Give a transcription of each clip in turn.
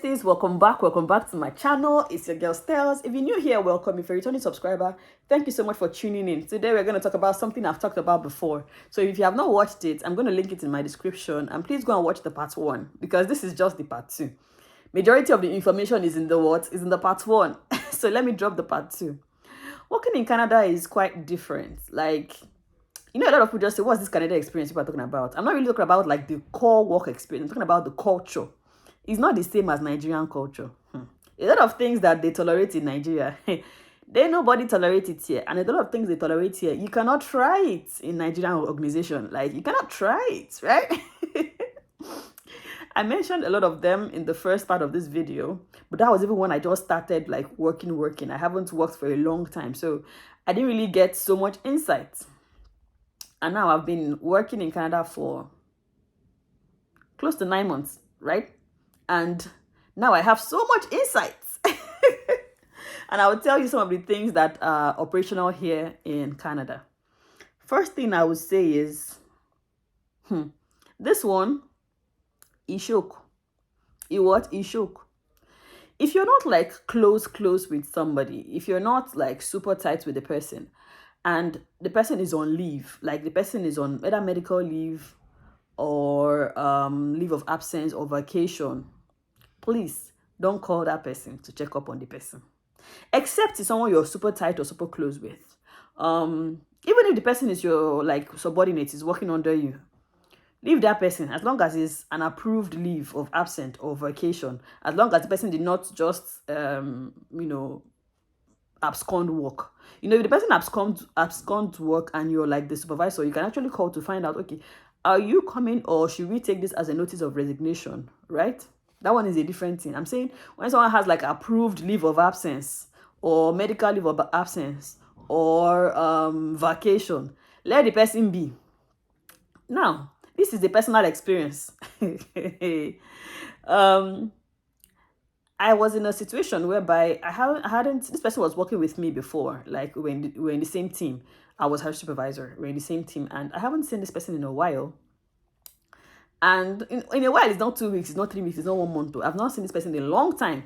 besties, welcome back to my channel. It's your girl Stels. If you're new here, welcome. If you're a returning subscriber, thank you so much for tuning in. Today we're going to talk about something I've talked about before. So if you have not watched it, I'm going to link it in my description, and please go and watch the part 1 because this is just the part 2. Majority of the information is in the part 1. So let me drop the part 2. Working in Canada is quite different. Like, a lot of people just say, what's this Canada experience people are talking about? I'm not really talking about like the core work experience. I'm talking about the culture. It's not the same as Nigerian culture. A lot of things that they tolerate in Nigeria, nobody tolerates it here. And a lot of things they tolerate here, you cannot try it in Nigerian organization. Like, you cannot try it, right? I mentioned a lot of them in the first part of this video, but that was even when I just started like working. I haven't worked for a long time, so I didn't really get so much insight. And now I've been working in Canada for close to 9 months, right? And now I have so much insights. And I will tell you some of the things that are operational here in Canada. First thing I would say is, this one, Shoke. Shoke. If you're not like close with somebody, if you're not like super tight with the person, and the person is on leave, like the person is on either medical leave or leave of absence or vacation, please don't call that person to check up on the person. Except it's someone you're super tight or super close with. Even if the person is your like subordinate, is working under you, leave that person as long as it's an approved leave of absence or vacation, as long as the person did not just abscond work. If the person abscond work and you're like the supervisor, you can actually call to find out, okay, are you coming or should we take this as a notice of resignation, right? That one is a different thing. I'm saying when someone has like approved leave of absence or medical leave of absence or vacation, let the person be. Now, this is a personal experience. I was in a situation whereby this person was working with me before, like we were in the same team. I was her supervisor. We're in the same team, and I haven't seen this person in a while. And in a while, it's not 2 weeks, it's not 3 weeks, it's not 1 month. I've not seen this person in a long time.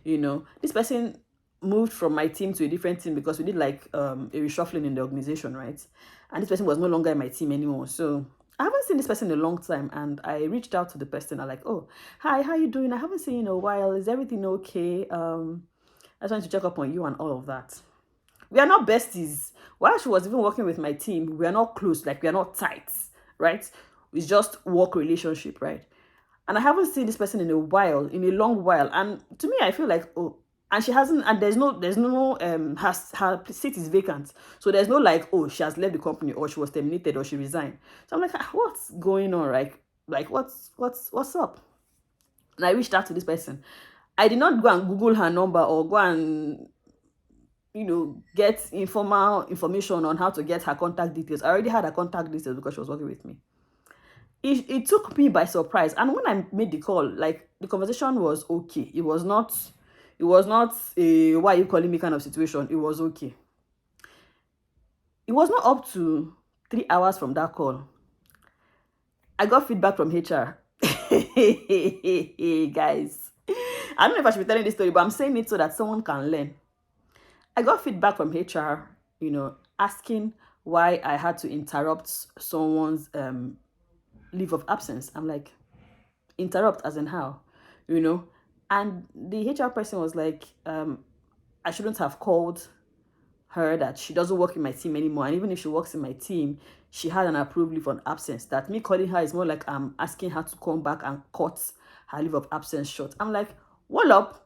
This person moved from my team to a different team because we did like a reshuffling in the organization, right? And this person was no longer in my team anymore. So I haven't seen this person in a long time, and I reached out to the person. I'm like, oh, hi, how you doing? I haven't seen you in a while. Is everything okay? I just wanted to check up on you and all of that. We are not besties. While she was even working with my team, we are not close, like we are not tight, right? It's just work relationship, right? And I haven't seen this person in a long while. And to me, I feel like, oh, and she hasn't, and there's no her seat is vacant. So there's no like, oh, she has left the company or she was terminated or she resigned. So I'm like, what's going on, right? Like, what's up? And I reached out to this person. I did not go and Google her number or go and, get informal information on how to get her contact details. I already had her contact details because she was working with me. It took me by surprise. And when I made the call, like the conversation was okay. It was not a why are you calling me kind of situation. It was okay. It was not up to 3 hours from that call. I got feedback from HR. Guys, I don't know if I should be telling this story, but I'm saying it so that someone can learn. I got feedback from HR, asking why I had to interrupt someone's leave of absence. I'm like, interrupt as in how? And the HR person was like, I shouldn't have called her, that she doesn't work in my team anymore. And even if she works in my team, she had an approved leave of absence. That me calling her is more like I'm asking her to come back and cut her leave of absence short. I'm like, hold up.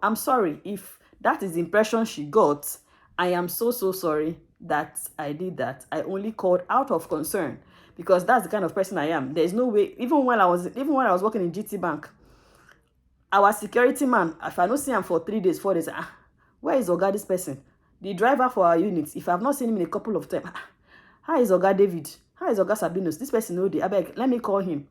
I'm sorry. If that is the impression she got, I am so sorry that I did that. I only called out of concern because that's the kind of person I am. There's no way, even when I was working in GT Bank, our security man, if I don't see him for 3 days, 4 days, where is Oga, this person? The driver for our units, if I've not seen him in a couple of times, how is Oga David? How is Oga Sabinos? This person, I beg, let me call him.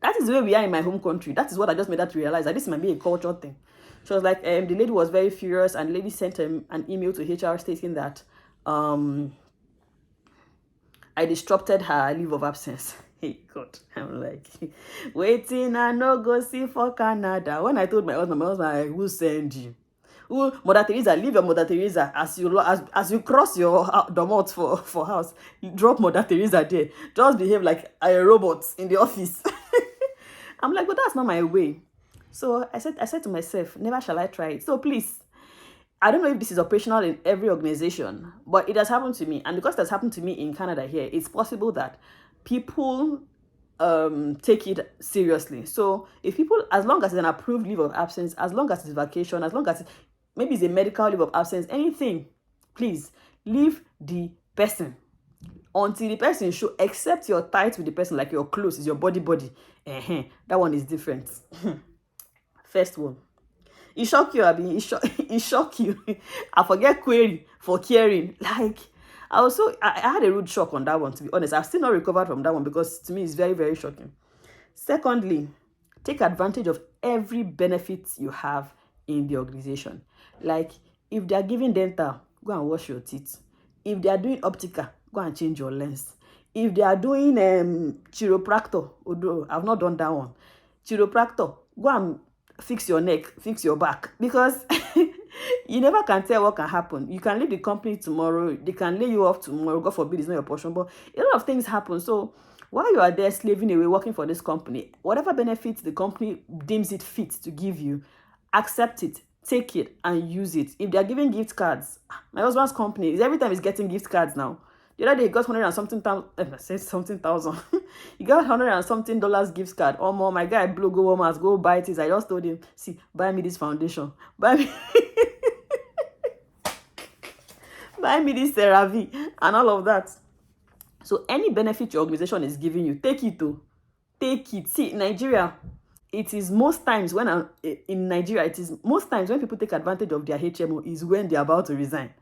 That is the way we are in my home country. That is what I just made her to realize, that this might be a cultural thing. She was like, the lady was very furious, and the lady sent an email to HR stating that I disrupted her leave of absence. Hey God, I'm like, waiting I no go see for Canada. When I told my husband, like, who send you? Who, Mother Teresa, leave your Mother Teresa as you cross your domot for house. Drop Mother Teresa there. Just behave like a robot in the office. I'm like, but that's not my way. So I said to myself, never shall I try it. So please, I don't know if this is operational in every organization, but it has happened to me. And because it has happened to me in Canada here, it's possible that people take it seriously. So if people, as long as it's an approved leave of absence, as long as it's vacation, as long as maybe it's a medical leave of absence, anything, please leave the person until the person show, accept your tight with the person, like your clothes is your body. That one is different. First one. It shock you, Abi. It shock you. I forget query for caring. Like, I had a rude shock on that one, to be honest. I've still not recovered from that one because to me it's very, very shocking. Secondly, take advantage of every benefit you have in the organization. Like, if they are giving dental, go and wash your teeth. If they are doing optica, go and change your lens. If they are doing chiropractor, although I've not done that one, chiropractor, go and fix your neck, fix your back, because you never can tell what can happen. You can leave the company tomorrow, they can lay you off tomorrow, God forbid it's not your portion, but a lot of things happen. So while you are there slaving away working for this company, whatever benefits the company deems it fit to give you, accept it, take it and use it. If they are giving gift cards, my husband's company is every time he's getting gift cards now. The other day he got 100 and something thousand. He got $100 and something gift card. Oh, mom, my guy blew go Walmart, go buy this. I just told him, see, buy me this foundation. Buy me buy me this CeraVe and all of that. So any benefit your organization is giving you, take it to. Take it. See, Nigeria, it is most times when people take advantage of their HMO is when they're about to resign.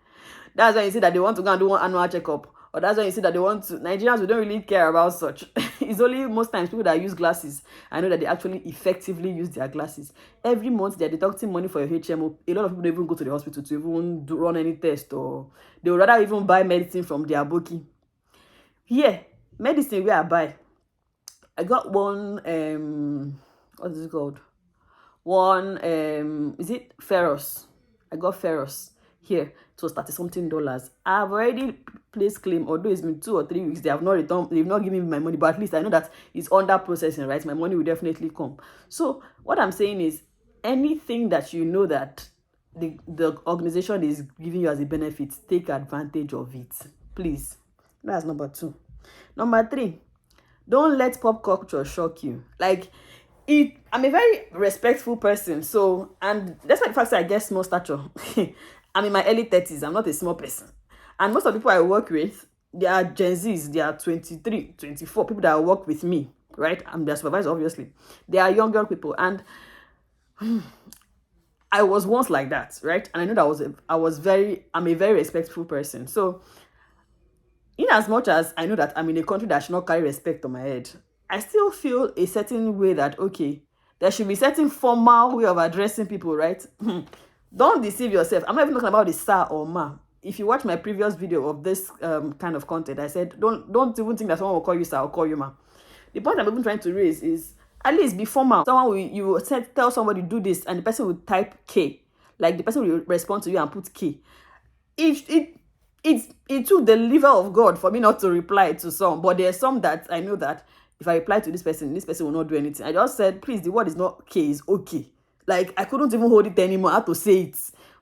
That's why you see that they want to go and do one annual checkup. Or that's why you see that they want to... Nigerians, we don't really care about such. It's only most times people that use glasses. I know that they actually effectively use their glasses. Every month, they're deducting money for your HMO. A lot of people don't even go to the hospital to even run any test. Or they would rather even buy medicine from their bookie. Here, medicine where I buy. I got one... what is it called? One... is it Ferrous? I got Ferrous. Here, it was $30-something. I've already placed claim, although it's been 2 or 3 weeks. They've not given me my money, but at least I know that it's under processing, right? My money will definitely come. So what I'm saying is, anything that you know that the organization is giving you as a benefit, take advantage of it, please. That's number 2. Number 3, don't let pop culture shock you. Like, I'm a very respectful person, so, and that's why the fact that I get small stature. I'm in my early 30s. I'm not a small person. And most of the people I work with, they are Gen Zs. They are 23, 24. People that work with me, right? I'm their supervisor, obviously. They are younger people. And I was once like that, right? And I know that I'm a very respectful person. So, in as much as I know that I'm in a country that should not carry respect on my head, I still feel a certain way that, okay, there should be certain formal way of addressing people, right? Don't deceive yourself. I'm not even talking about the sir or ma. If you watch my previous video of this kind of content, I said, don't even think that someone will call you sir or call you ma. The point I'm even trying to raise is, at least be formal. You will tell somebody do this, and the person will type K. Like, the person will respond to you and put K. It took the liver of God for me not to reply to some, but there are some that I know that if I reply to this person will not do anything. I just said, please, the word is not K, it's okay. Like, I couldn't even hold it anymore. I had to say it.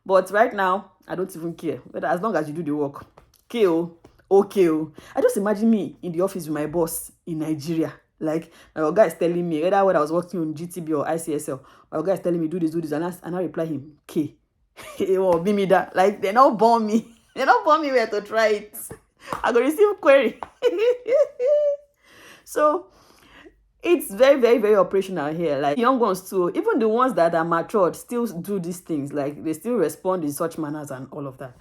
But right now, I don't even care. But as long as you do the work. KO. Okay. I just imagine me in the office with my boss in Nigeria. Like, my guy is telling me, either when I was working on GTB or ICSL, my guy is telling me, do this, and I reply him, K. It will be me that. Like, they're not born me. They're not born me where to try it. I go receive query. So, it's very, very, very operational here. Like, young ones too, even the ones that are matured still do these things. Like, they still respond in such manners and all of that.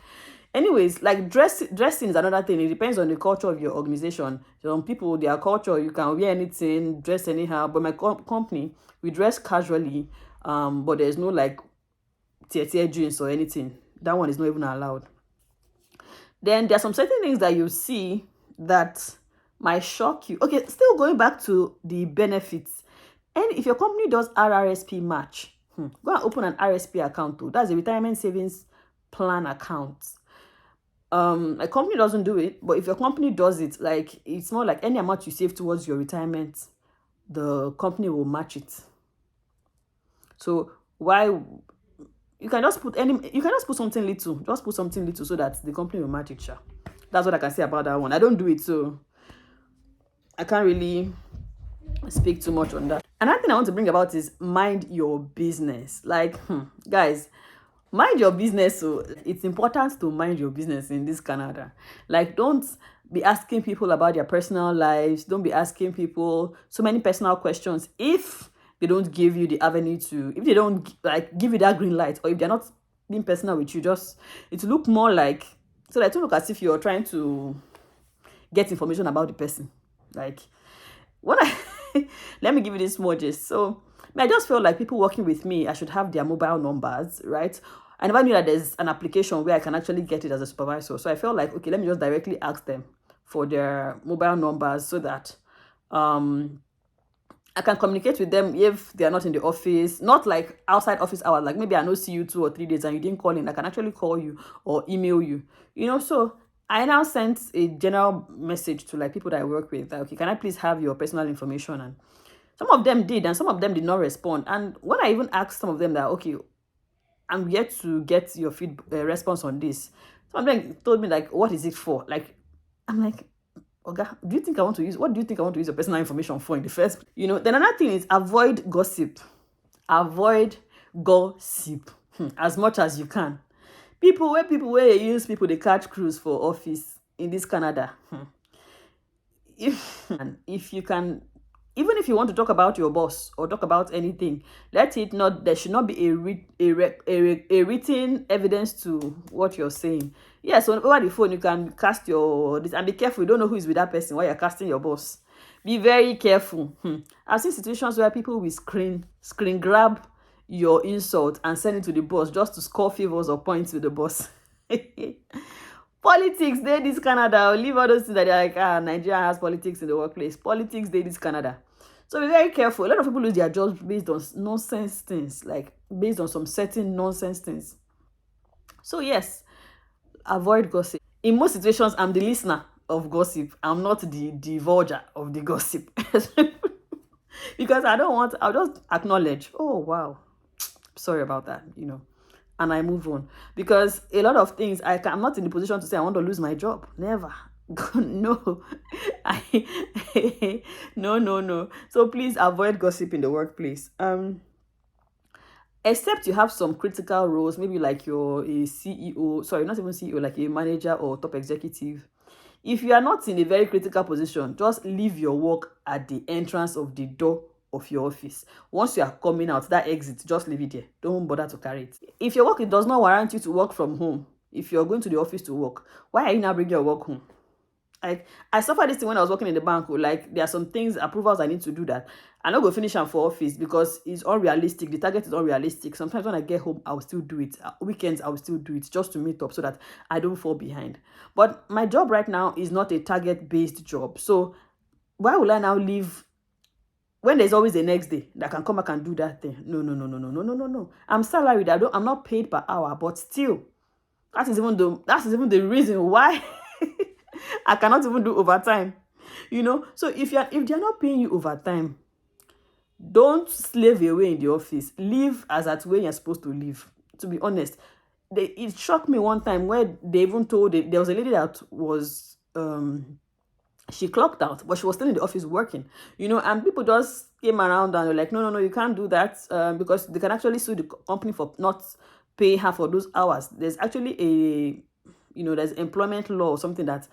Anyways, like, dressing is another thing. It depends on the culture of your organization. Some people, their culture, you can wear anything, dress anyhow. But my company, we dress casually, but there's no like tier jeans or anything. That one is not even allowed. Then there are some certain things that you see that might shock you. Okay, still going back to the benefits. And if your company does RRSP match, go and open an RSP account too. That's a retirement savings plan account. A company doesn't do it, but if your company does it, like, it's more like any amount you save towards your retirement, the company will match it. So why you can just put something little, so that the company will match it. Sure. That's what I can say about that one. I don't do it, so I can't really speak too much on that. Another thing I want to bring about is mind your business. Like, guys, mind your business. So it's important to mind your business in this Canada. Like, don't be asking people about their personal lives. Don't be asking people so many personal questions if they don't give you the avenue to, if they don't like give you that green light, or if they're not being personal with you. Just, it look more like, so that it look as if you're trying to get information about the person. Like, when I let me give you this more gist. So I just feel like people working with me, I should have their mobile numbers, right? I never knew that there's an application where I can actually get it as a supervisor. So I felt like, okay, let me just directly ask them for their mobile numbers, so that I can communicate with them if they are not in the office, not like outside office hours. Like, maybe I know see you 2 or 3 days and you didn't call in. I can actually call you or email you, So I now sent a general message to like people that I work with, that, okay, can I please have your personal information? And some of them did, and some of them did not respond. And when I even asked some of them that, okay, I'm yet to get your response on this, some of them told me like, what is it for? Like, I'm like, okay, what do you think I want to use your personal information for in the first? Then another thing is avoid gossip. Avoid gossip as much as you can. People where you use people, they catch crews for office in this Canada. If you can, even if you want to talk about your boss or talk about anything, there should not be a written evidence to what you're saying. Yeah, so over the phone you can cast your this, and be careful. You don't know who is with that person while you're casting your boss. Be very careful. I've seen situations where people will screen grab your insult and send it to the boss just to score favors or points with the boss. Politics, they this Canada. I'll leave all those things that they're like, Nigeria has politics in the workplace. Politics, they this Canada. So be very careful. A lot of people lose their jobs based on nonsense things, like based on some certain nonsense things. So yes, avoid gossip. In most situations, I'm the listener of gossip. I'm not the divulger of the gossip. Because I'll just acknowledge, oh wow, sorry about that, and I move on. Because a lot of things, I'm not in the position to say I want to lose my job. Never. No. No. So please avoid gossip in the workplace. Except you have some critical roles, maybe like you're a CEO, sorry, not even CEO, like a manager or top executive. If you are not in a very critical position, just leave your work at the entrance of the door of your office. Once you are coming out, that exit, just leave it there. Don't bother to carry it. If your work, it does not warrant you to work from home, if you're going to the office to work, why are you now bringing your work home? Like, I suffered this thing when I was working in the bank. Like, there are some things, approvals I need to do that I not go finish them for office because it's unrealistic. The target is unrealistic. Sometimes when I get home, I will still do it. Weekends, I will still do it just to meet up so that I don't fall behind. But my job right now is not a target-based job. So why will I now leave when there's always the next day that I can come back and do that thing? No. I'm salaried. I'm not paid per hour, but still, that is even the reason why I cannot even do overtime. So if they're not paying you overtime, don't slave away in the office. Leave as at when you're supposed to leave. To be honest, it shocked me one time where they even told there was a lady that was she clocked out, but she was still in the office working. And people just came around and were like, no, you can't do that because they can actually sue the company for not paying her for those hours. There's actually there's employment law or something that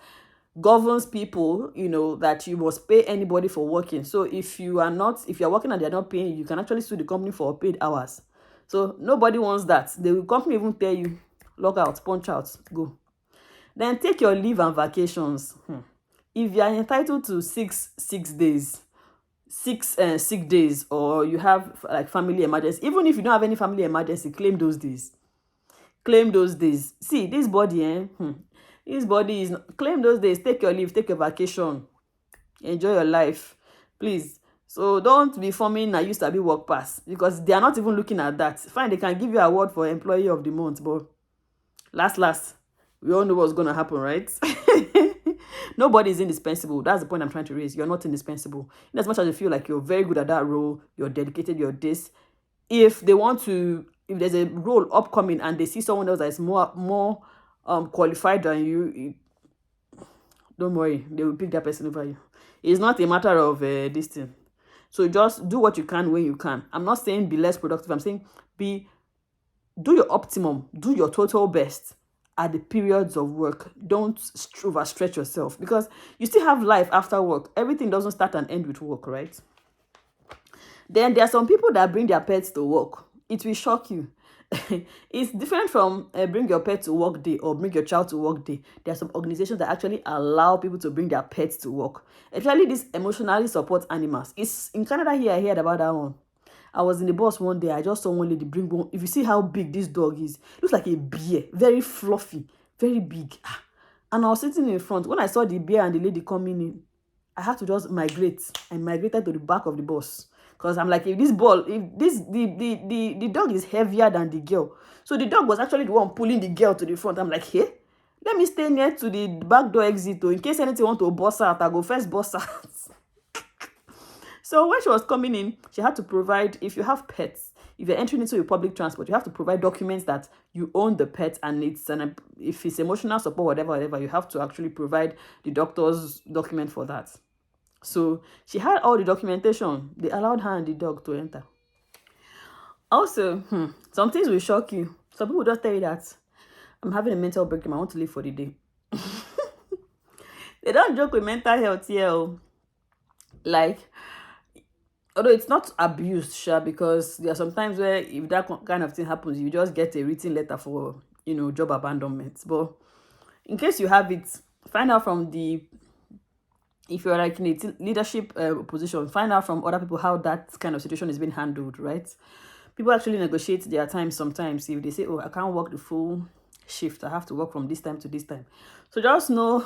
governs people, that you must pay anybody for working. So if you're working and they're not paying, you can actually sue the company for paid hours. So nobody wants that. The company even tell you, log out, punch out, go. Then take your leave and vacations. If you are entitled to six days, sick days, or you have like family emergency, even if you don't have any family emergency, claim those days. See, this body, this body is claim those days. Take your leave, take your vacation. Enjoy your life, please. So don't be forming I used to be work pass, because they are not even looking at that. Fine, they can give you an award for employee of the month, but last, we all know what's going to happen, right? Nobody is indispensable. That's the point I'm trying to raise. You're not indispensable. In as much as you feel like you're very good at that role, you're dedicated, you're this. If there's a role upcoming and they see someone else that is more qualified than you, don't worry, they will pick that person over you. It's not a matter of this thing. So just do what you can when you can. I'm not saying be less productive. I'm saying do your optimum, do your total best at the periods of work. Don't overstretch yourself, because you still have life after work. Everything doesn't start and end with work, right? Then there are some people that bring their pets to work. It will shock you. It's different from bring your pet to work day or bring your child to work day. There are some organizations that actually allow people to bring their pets to work, especially these emotionally support animals. It's in Canada here. I heard about that one. I was in the bus one day. I just saw one lady bring one. If you see how big this dog is, looks like a bear, very fluffy, very big. And I was sitting in front. When I saw the bear and the lady coming in, I had to just migrate. I migrated to the back of the bus, because I'm like, if the dog is heavier than the girl. So the dog was actually the one pulling the girl to the front. I'm like, hey, let me stay near to the back door exit, in case anything want to bust out, I go first bust out. So when she was coming in, she had to provide, if you have pets, if you're entering into a public transport, you have to provide documents that you own the pet, and if it's emotional support, whatever, you have to actually provide the doctor's document for that. So she had all the documentation. They allowed her and the dog to enter. Also, some things will shock you. Some people just tell you that I'm having a mental breakdown, I want to leave for the day. They don't joke with mental health here. Like, although it's not abused, sure, because there are some times where if that kind of thing happens, you just get a written letter for, job abandonment. But in case you have it, find out from if you're like in a leadership position, find out from other people how that kind of situation is being handled, right? People actually negotiate their time sometimes. If they say, oh, I can't work the full shift, I have to work from this time to this time. So just know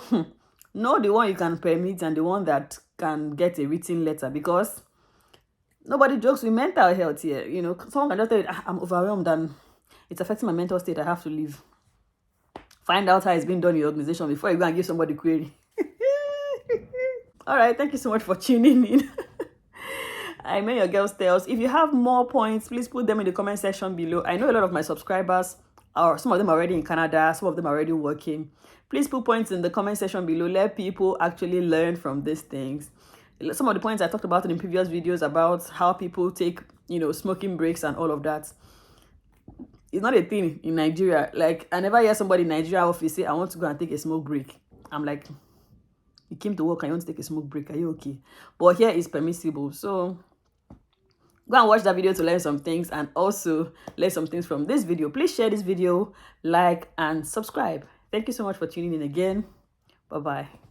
the one you can permit and the one that can get a written letter, because nobody jokes with mental health here. Someone can just tell you, I'm overwhelmed and it's affecting my mental state, I have to leave. Find out how it's being done in your organization before you go and give somebody query. All right, thank you so much for tuning in. I know your girls' tales. If you have more points, please put them in the comment section below. I know a lot of my subscribers, some of them are already in Canada, some of them are already working. Please put points in the comment section below. Let people actually learn from these things. Some of the points I talked about in previous videos about how people take, smoking breaks and all of that. It's not a thing in Nigeria. Like, I never hear somebody in Nigeria office say, I want to go and take a smoke break. I'm like, you came to work and you want to take a smoke break. Are you okay? But here it's permissible. So go and watch that video to learn some things, and also learn some things from this video. Please share this video, like, and subscribe. Thank you so much for tuning in again. Bye-bye.